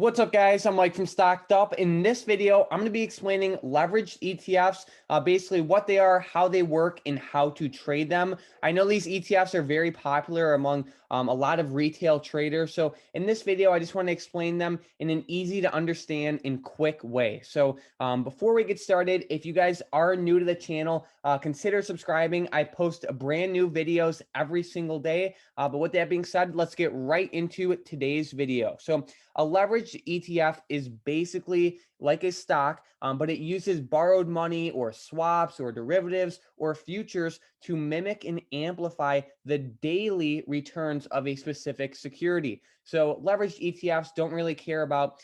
What's up, guys? I'm Mike from StockedUp. In this video, I'm going to be explaining leveraged ETFs, basically what they are, how they work, and how to trade them. I know these ETFs are very popular among a lot of retail traders. So in this video, I just want to explain them in an easy to understand and quick way. So before we get started, if you guys are new to the channel, consider subscribing. I post brand new videos every single day. But with that being said, let's get right into today's video. So a leveraged ETF is basically like a stock, but it uses borrowed money or swaps or derivatives or futures to mimic and amplify the daily returns of a specific security. So leveraged ETFs don't really care about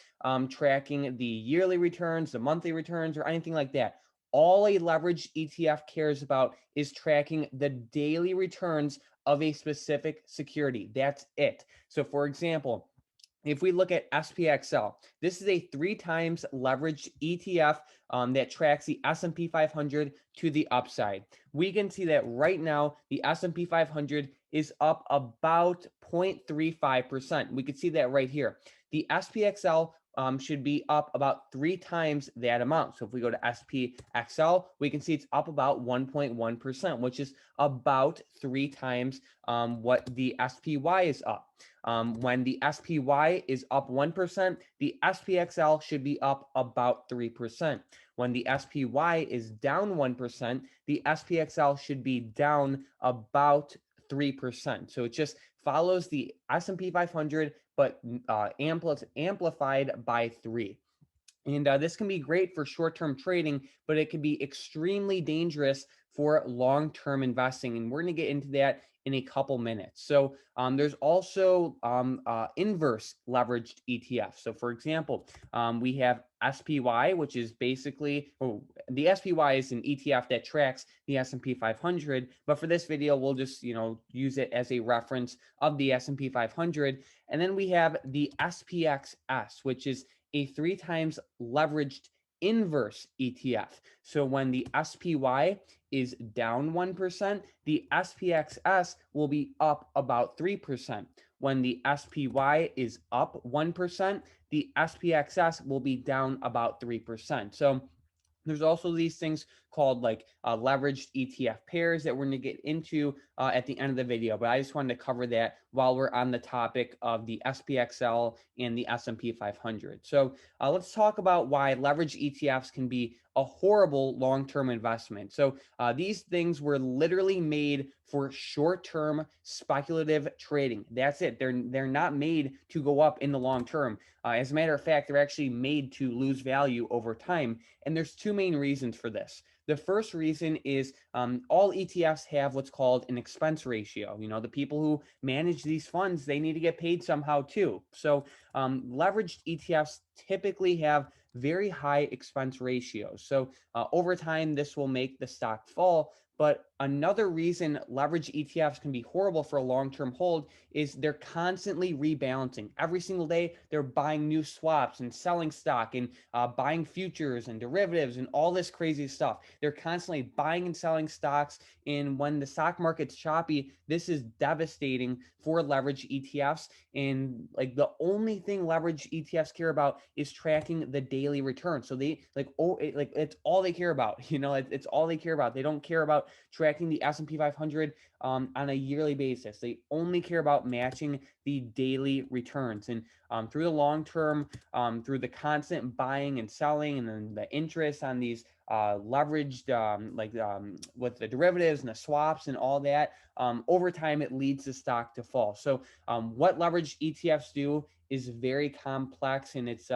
tracking the yearly returns, the monthly returns, or anything like that. All a leveraged ETF cares about is tracking the daily returns of a specific security. That's it. So for example, if we look at SPXL, this is a 3 times leveraged ETF that tracks the S&P 500 to the upside. We can see that right now, the S&P 500 is up about 0.35%. We can see that right here. The SPXL should be up about 3 times that amount. So if we go to SPXL, we can see it's up about 1.1%, which is about 3 times what the SPY is up. When the SPY is up 1%, the SPXL should be up about 3%. When the SPY is down 1%, the SPXL should be down about 3%. So it just follows the S&P 500, but amplified by 3. And this can be great for short-term trading, but it can be extremely dangerous for long-term investing. And we're going to get into that in a couple minutes. So there's also inverse leveraged ETFs. So for example, we have SPY, which is basically, the SPY is an ETF that tracks the S&P 500. But for this video, we'll just, use it as a reference of the S&P 500. And then we have the SPXS, which is a 3 times leveraged inverse ETF. So when the SPY is down 1%, the SPXS will be up about 3%. When the SPY is up 1%, the SPXS will be down about 3%. So there's also these things called like leveraged ETF pairs that we're going to get into at the end of the video. But I just wanted to cover that while we're on the topic of the SPXL and the S&P 500. So let's talk about why leveraged ETFs can be a horrible long-term investment. So these things were literally made for short-term speculative trading. That's it. They're not made to go up in the long term. As a matter of fact, they're actually made to lose value over time. And there's 2 main reasons for this. The first reason is all ETFs have what's called an expense ratio. The people who manage these funds, they need to get paid somehow too. So leveraged ETFs typically have very high expense ratios. So over time, this will make the stock fall. But another reason leveraged ETFs can be horrible for a long-term hold is they're constantly rebalancing. Every single day, they're buying new swaps and selling stock and buying futures and derivatives and all this crazy stuff. They're constantly buying and selling stocks. And when the stock market's choppy, this is devastating for leveraged ETFs. And like the only thing leveraged ETFs care about is tracking the daily return. So they it's all they care about. It's all they care about. They don't care about tracking the S&P 500 on a yearly basis. They only care about matching the daily returns. And through the long term, through the constant buying and selling, and then the interest on these leveraged, with the derivatives and the swaps and all that, over time, it leads the stock to fall. So what leveraged ETFs do is very complex, and it's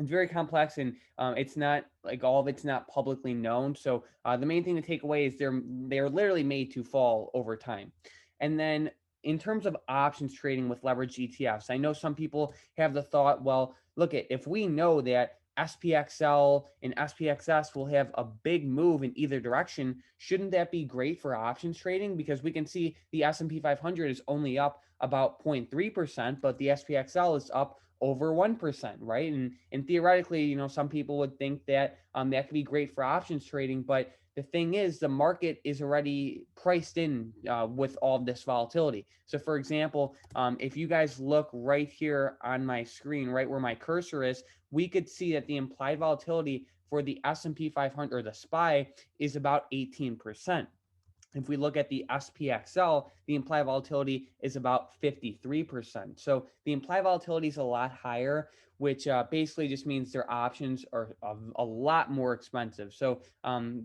very complex, and it's not like all of it's not publicly known. So the main thing to take away is they're literally made to fall over time. And then in terms of options trading with leveraged ETFs, I know some people have the thought, well, look, if we know that SPXL and SPXS will have a big move in either direction, shouldn't that be great for options trading? Because we can see the S&P 500 is only up about 0.3%, but the SPXL is up over 1%, right? And theoretically, you know, some people would think that that could be great for options trading, but the thing is, the market is already priced in with all of this volatility. So, for example, if you guys look right here on my screen, right where my cursor is, we could see that the implied volatility for the S&P 500 or the SPY is about 18%. If we look at the SPXL, the implied volatility is about 53%. So the implied volatility is a lot higher, which basically just means their options are a lot more expensive. So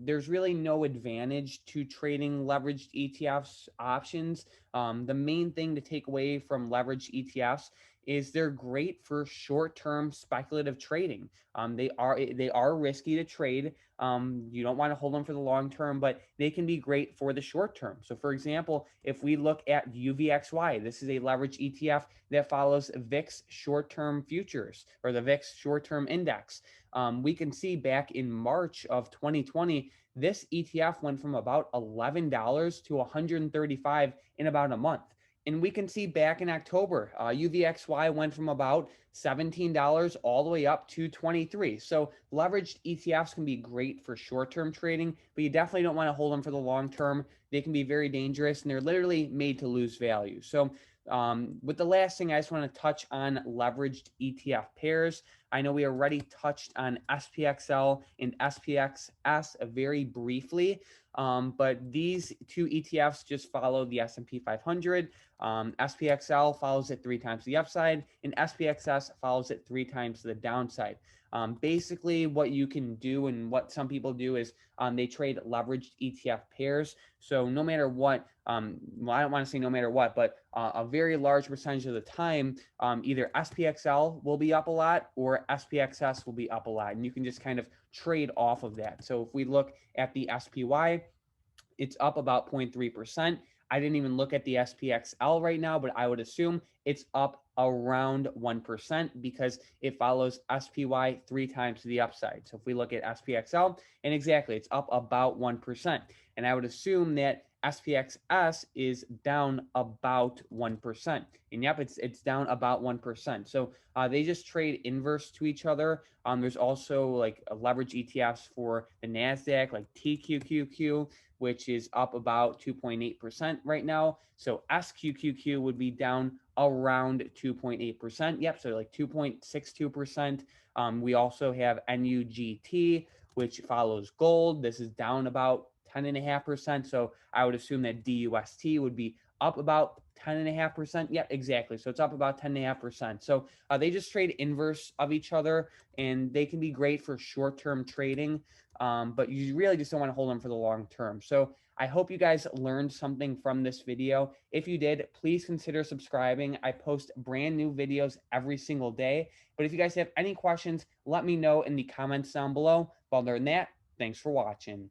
there's really no advantage to trading leveraged ETFs options. The main thing to take away from leveraged ETFs is they're great for short-term speculative trading. They are risky to trade. You don't want to hold them for the long term, but they can be great for the short term. So, for example, if we look at UVXY, this is a leverage ETF that follows VIX short-term futures or the VIX short-term index. We can see back in March of 2020, this ETF went from about $11 to $135 in about a month. And we can see back in October, UVXY went from about $17 all the way up to 23. So leveraged ETFs can be great for short-term trading, but you definitely don't want to hold them for the long term. They can be very dangerous and they're literally made to lose value. So with the last thing, I just want to touch on leveraged ETF pairs. I know we already touched on SPXL and SPXS very briefly, but these two ETFs just follow the S&P 500. SPXL follows it 3 times the upside, and SPXS follows it 3 times the downside. Basically, what you can do and what some people do is they trade leveraged ETF pairs. So no matter what, well, I don't want to say no matter what, but a very large percentage of the time, either SPXL will be up a lot or SPXS will be up a lot. And you can just kind of trade off of that. So if we look at the SPY, it's up about 0.3%. I didn't even look at the SPXL right now, but I would assume it's up around 1% because it follows SPY 3 times to the upside. So if we look at SPXL, and exactly, it's up about 1%. And I would assume that SPXS is down about 1%. And yep, it's down about 1%. So they just trade inverse to each other. There's also like a leverage ETFs for the NASDAQ, like TQQQ, which is up about 2.8% right now. So SQQQ would be down around 2.8%. Yep, so like 2.62%. We also have NUGT, which follows gold. This is down about 10.5%. So I would assume that DUST would be up about 10.5%. Yep, exactly. So it's up about 10.5%. So they just trade inverse of each other, and they can be great for short-term trading. But you really just don't want to hold them for the long term. So I hope you guys learned something from this video. If you did, please consider subscribing. I post brand new videos every single day. But if you guys have any questions, let me know in the comments down below. But other than that, thanks for watching.